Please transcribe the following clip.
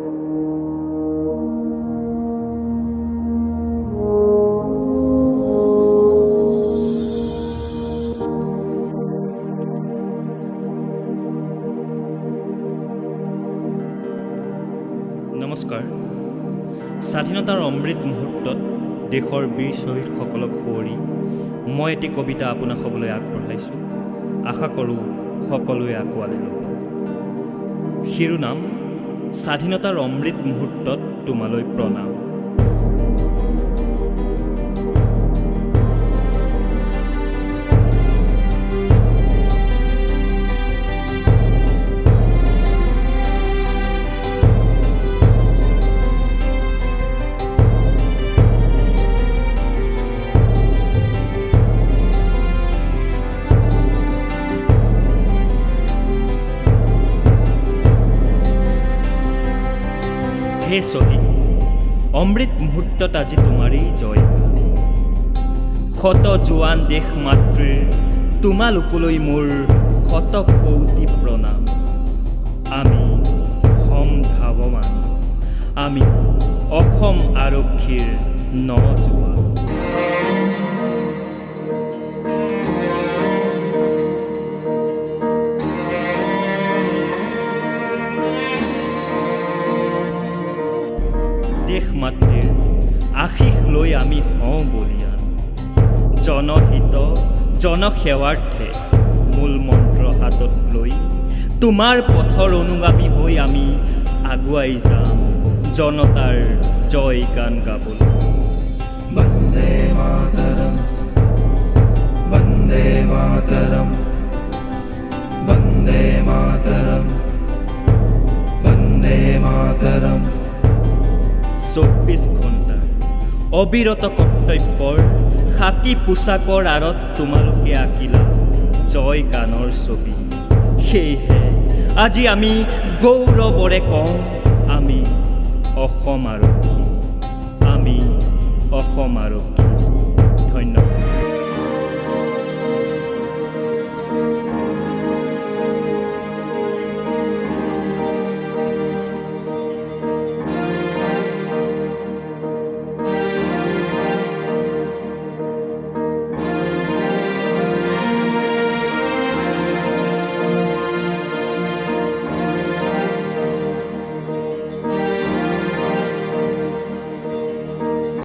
নমস্কাৰ। স্বাধীনতাৰ অমৃত মুহূৰ্তত দেশৰ বীৰ শ্বহীদসকলক সুঁৱৰি মই এটি কবিতা আপোনাক ক'বলৈ আগবঢ়াইছোঁ। আশা কৰোঁ সকলোৱে আঁকোৱালি ল'ব। শিৰোনাম: স্বাধীনতাৰ অমৃত মুহূৰ্তত তোমালৈ প্ৰণাম। হে শ্বহীদ, অমৃত মুহূৰ্তত আজি তোমাৰেই জয়গান। শত জোৱান দেশ মাতৃৰ তোমালোকলৈ মোৰ শত কৌটি প্ৰণাম। আমি হম ধাৱমান, আমি অসম আৰক্ষীৰ নজোৱান। দেশ মাতৃৰ আশীষ লৈ আমি হওঁ বলিয়ান। জনহিত জনসেৱাৰ্থে মূল মন্ত্ৰ হাতত লৈ তোমাৰ পথৰ অনুগামী হৈ আমি আগুৱাই যাম জনতাৰ জয় গান গাবলৈ। বন্দে মাতৰম, বন্দে মাতৰম, বন্দে মাতৰম, বন্দে মাতৰম। 24 ঘণ্টা অবিৰত কৰ্তব্যৰ খাকী পোচাকৰ আঁৰত তোমালোকে আঁকিলা জয় গানৰ ছবি। সেয়েহে আজি আমি গৌৰৱৰে কওঁ, আমি অসম আৰক্ষী, আমি অসম আৰক্ষী।